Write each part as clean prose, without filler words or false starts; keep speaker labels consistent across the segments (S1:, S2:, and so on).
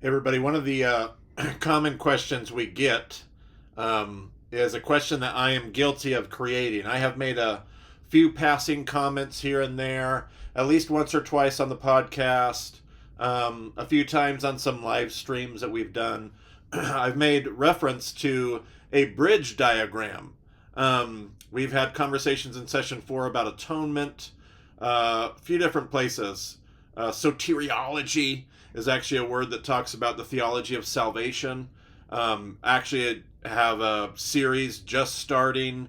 S1: Hey everybody, one of the common questions we get is a question that I am guilty of creating. I have made a few passing comments here and there, at least once or twice on the podcast, a few times on some live streams that we've done. I've made reference to a bridge diagram. We've had conversations in session 4 about atonement, a few different places. Soteriology is actually a word that talks about the theology of salvation. Actually, I have a series just starting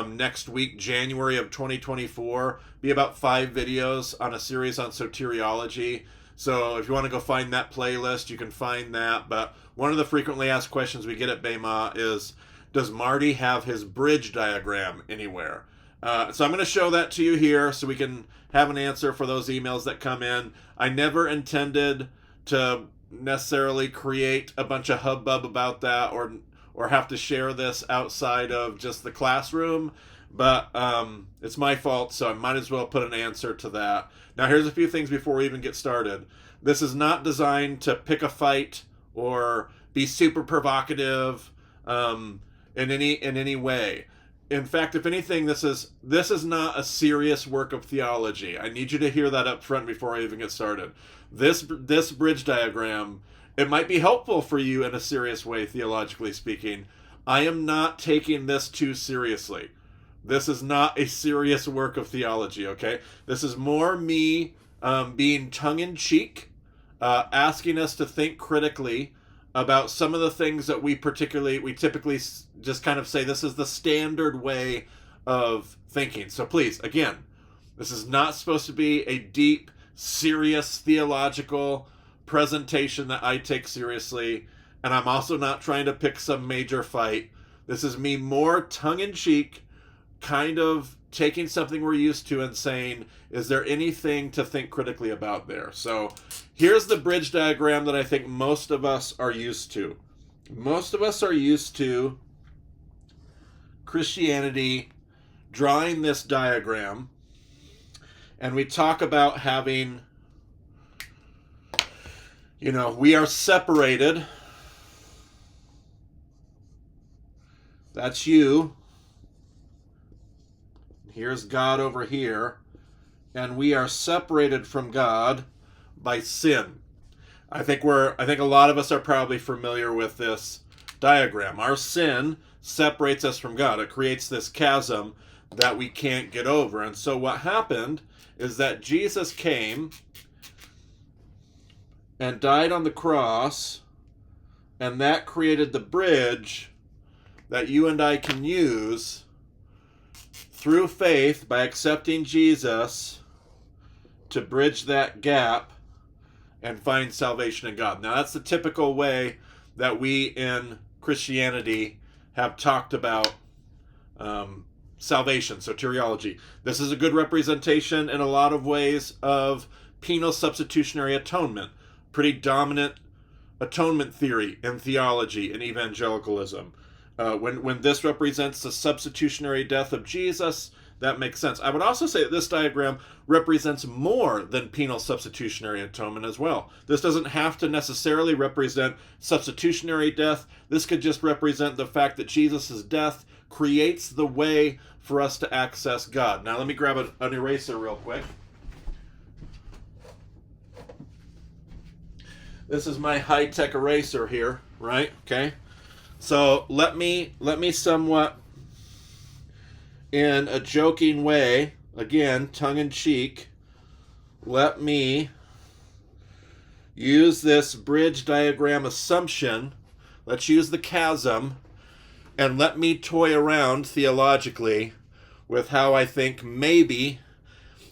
S1: next week, January of 2024. Be about 5 videos on a series on soteriology. So if you want to go find that playlist, you can find that. But one of the frequently asked questions we get at BEMA is, does Marty have his bridge diagram anywhere? So I'm going to show that to you here so we can have an answer for those emails that come in. I never intended to necessarily create a bunch of hubbub about that or have to share this outside of just the classroom, but it's my fault, so I might as well put an answer to that. Now, here's a few things before we even get started. This is not designed to pick a fight or be super provocative in any way. In fact, if anything, this is not a serious work of theology. I need you to hear that up front before I even get started. This bridge diagram, it might be helpful for you in a serious way, theologically speaking. I am not taking this too seriously. This is not a serious work of theology, okay? This is more me being tongue-in-cheek, asking us to think critically about some of the things that we typically just kind of say this is the standard way of thinking. So please, again, this is not supposed to be a deep, serious theological presentation that I take seriously, and I'm also not trying to pick some major fight. This is me more tongue-in-cheek, kind of taking something we're used to and saying, is there anything to think critically about there? So here's the bridge diagram that I think most of us are used to. Most of us are used to Christianity drawing this diagram, and we talk about having, we are separated. That's you. Here's God over here. And we are separated from God by sin. I think a lot of us are probably familiar with this diagram. Our sin separates us from God. It creates this chasm that we can't get over. And so what happened is that Jesus came and died on the cross, and that created the bridge that you and I can use through faith by accepting Jesus to bridge that gap and find salvation in God. Now, that's the typical way that we in Christianity have talked about salvation, soteriology. This is a good representation in a lot of ways of penal substitutionary atonement, pretty dominant atonement theory in theology and evangelicalism. When this represents the substitutionary death of Jesus, that makes sense. I would also say that this diagram represents more than penal substitutionary atonement as well. This doesn't have to necessarily represent substitutionary death. This could just represent the fact that Jesus' death creates the way for us to access God. Now let me grab an eraser real quick. This is my high-tech eraser here, right? Okay. So let me somewhat, in a joking way, again, tongue-in-cheek, let me use this bridge diagram assumption. Let's use the chasm, and let me toy around theologically with how I think maybe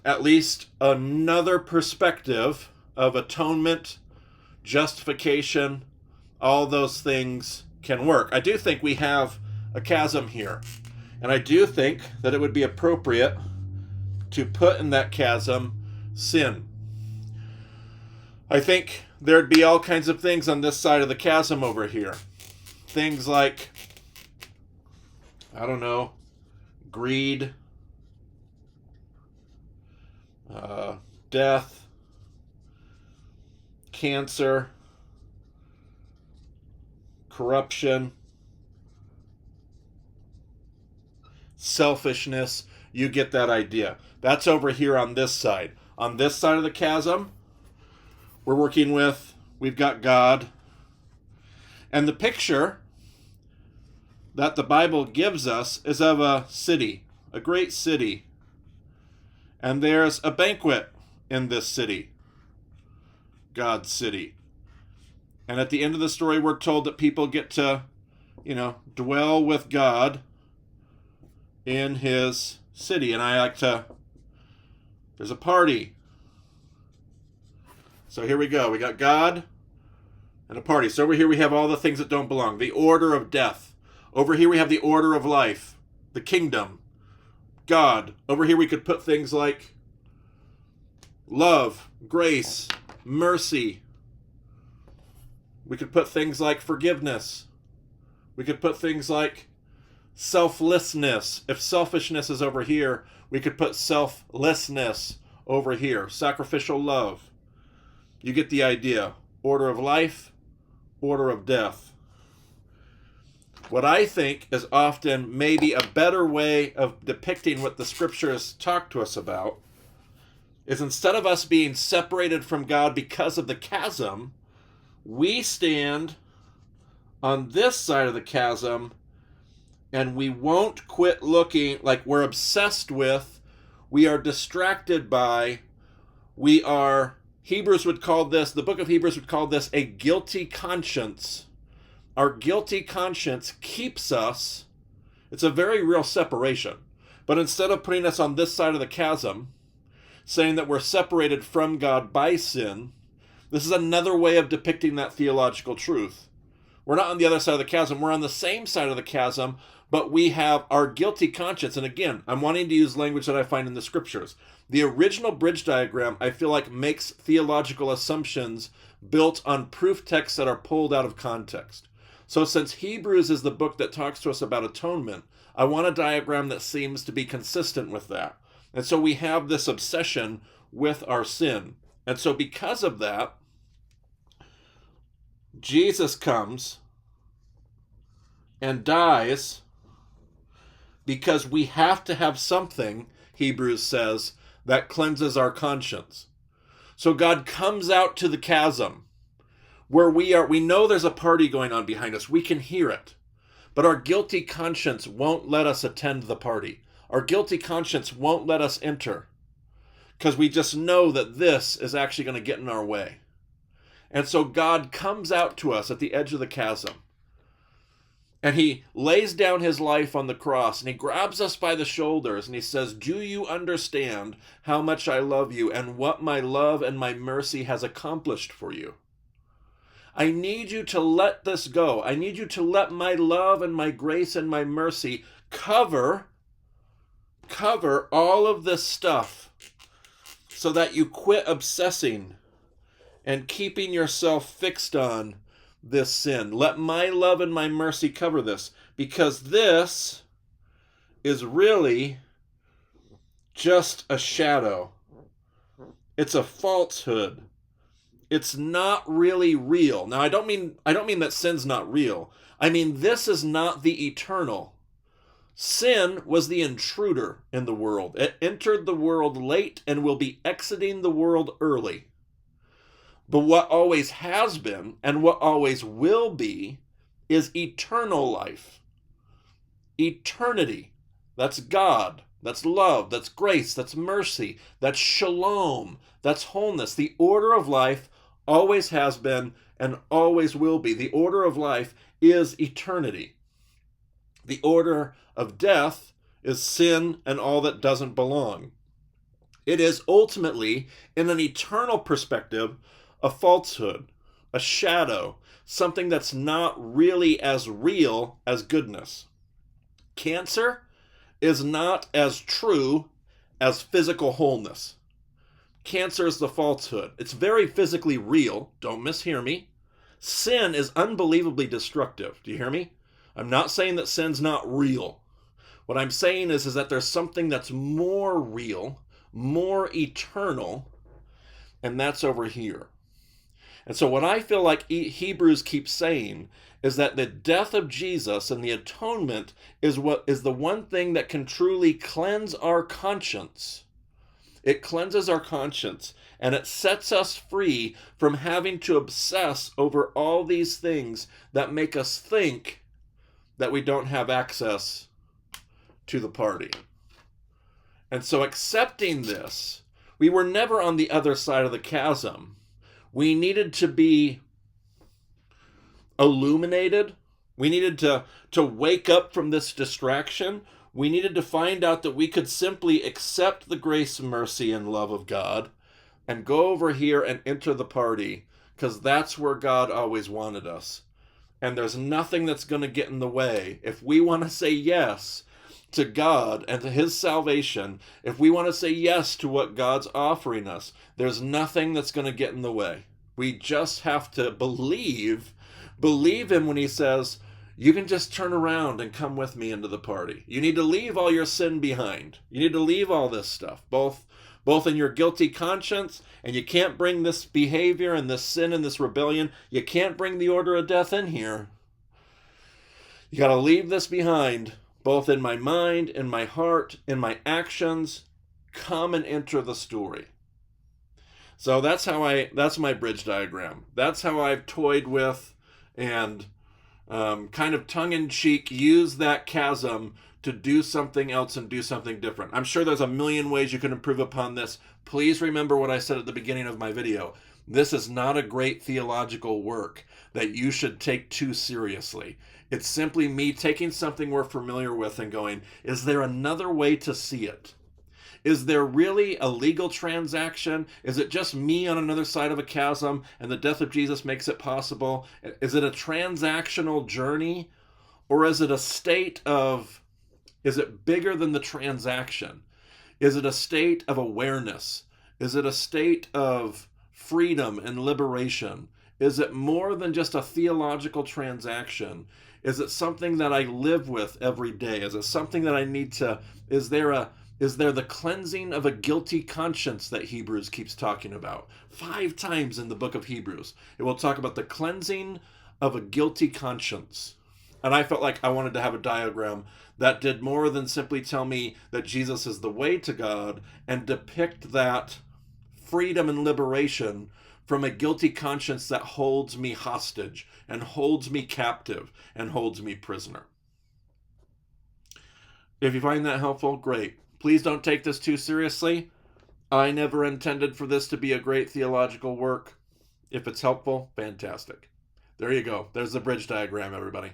S1: at least another perspective of atonement, justification, all those things can work. I do think we have a chasm here. And I do think that it would be appropriate to put in that chasm sin. I think there'd be all kinds of things on this side of the chasm over here. Things like, I don't know, greed, death, cancer, corruption, selfishness. You get that idea. That's over here on this side. On this side of the chasm, we've got God. And the picture that the Bible gives us is of a city, a great city. And there's a banquet in this city, God's city. And at the end of the story, we're told that people get to, dwell with God in his city. And there's a party. So here we go. We got God and a party. So over here we have all the things that don't belong. The order of death. Over here we have the order of life. The kingdom. God. Over here we could put things like love, grace, mercy. We could put things like forgiveness. We could put things like selflessness. If selfishness is over here, we could put selflessness over here. Sacrificial love. You get the idea. Order of life, order of death. What I think is often maybe a better way of depicting what the scriptures talk to us about is instead of us being separated from God because of the chasm, we stand on this side of the chasm and we won't quit looking, like we're obsessed with, we are distracted by, the book of Hebrews would call this a guilty conscience. Our guilty conscience keeps us, it's a very real separation. But instead of putting us on this side of the chasm, saying that we're separated from God by sin, this is another way of depicting that theological truth. We're not on the other side of the chasm, we're on the same side of the chasm, but we have our guilty conscience. And again, I'm wanting to use language that I find in the scriptures. The original bridge diagram, I feel like, makes theological assumptions built on proof texts that are pulled out of context. So since Hebrews is the book that talks to us about atonement, I want a diagram that seems to be consistent with that. And so we have this obsession with our sin. And so because of that, Jesus comes and dies because we have to have something, Hebrews says, that cleanses our conscience. So God comes out to the chasm where we know there's a party going on behind us. We can hear it. But our guilty conscience won't let us attend the party. Our guilty conscience won't let us enter because we just know that this is actually going to get in our way. And so God comes out to us at the edge of the chasm. And he lays down his life on the cross and he grabs us by the shoulders and he says, "Do you understand how much I love you and what my love and my mercy has accomplished for you? I need you to let this go. I need you to let my love and my grace and my mercy cover all of this stuff so that you quit obsessing and keeping yourself fixed on this sin. Let my love and my mercy cover this, because this is really just a shadow. It's a falsehood. It's not really real." Now, I don't mean that sin's not real. I mean, this is not the eternal. Sin was the intruder in the world. It entered the world late and will be exiting the world early. But what always has been and what always will be is eternal life. Eternity. That's God. That's love. That's grace. That's mercy. That's shalom. That's wholeness. The order of life always has been and always will be. The order of life is eternity. The order of death is sin and all that doesn't belong. It is ultimately, in an eternal perspective, a falsehood, a shadow, something that's not really as real as goodness. Cancer is not as true as physical wholeness. Cancer is the falsehood. It's very physically real. Don't mishear me. Sin is unbelievably destructive. Do you hear me? I'm not saying that sin's not real. What I'm saying is that there's something that's more real, more eternal, and that's over here. And so what I feel like Hebrews keeps saying is that the death of Jesus and the atonement is what is the one thing that can truly cleanse our conscience. It cleanses our conscience, and it sets us free from having to obsess over all these things that make us think that we don't have access to the party. And so accepting this, we were never on the other side of the chasm. We needed to be illuminated. We needed to wake up from this distraction. We needed to find out that we could simply accept the grace, mercy, and love of God and go over here and enter the party, because that's where God always wanted us. And there's nothing that's going to get in the way. If we want to say yes to God and to his salvation, if we want to say yes to what God's offering us, there's nothing that's going to get in the way. We just have to believe him when he says, you can just turn around and come with me into the party. You need to leave all your sin behind. You need to leave all this stuff, both in your guilty conscience, and you can't bring this behavior and this sin and this rebellion. You can't bring the order of death in here. You got to leave this behind, both in my mind, in my heart, in my actions. Come and enter the story. So that's my bridge diagram. That's how I've toyed with and kind of tongue-in-cheek use that chasm to do something else and do something different. I'm sure there's a million ways you can improve upon this. Please remember what I said at the beginning of my video. This is not a great theological work that you should take too seriously. It's simply me taking something we're familiar with and going, is there another way to see it? Is there really a legal transaction? Is it just me on another side of a chasm and the death of Jesus makes it possible? Is it a transactional journey? Or is it a state of, is it bigger than the transaction? Is it a state of awareness? Is it a state of freedom and liberation? Is it more than just a theological transaction? Is it something that I live with every day? Is it something that I need to, is there the cleansing of a guilty conscience that Hebrews keeps talking about? 5 times in the book of Hebrews, it will talk about the cleansing of a guilty conscience. And I felt like I wanted to have a diagram that did more than simply tell me that Jesus is the way to God and depict that freedom and liberation from a guilty conscience that holds me hostage and holds me captive and holds me prisoner. If you find that helpful, great. Please don't take this too seriously. I never intended for this to be a great theological work. If it's helpful, fantastic. There you go. There's the bridge diagram, everybody.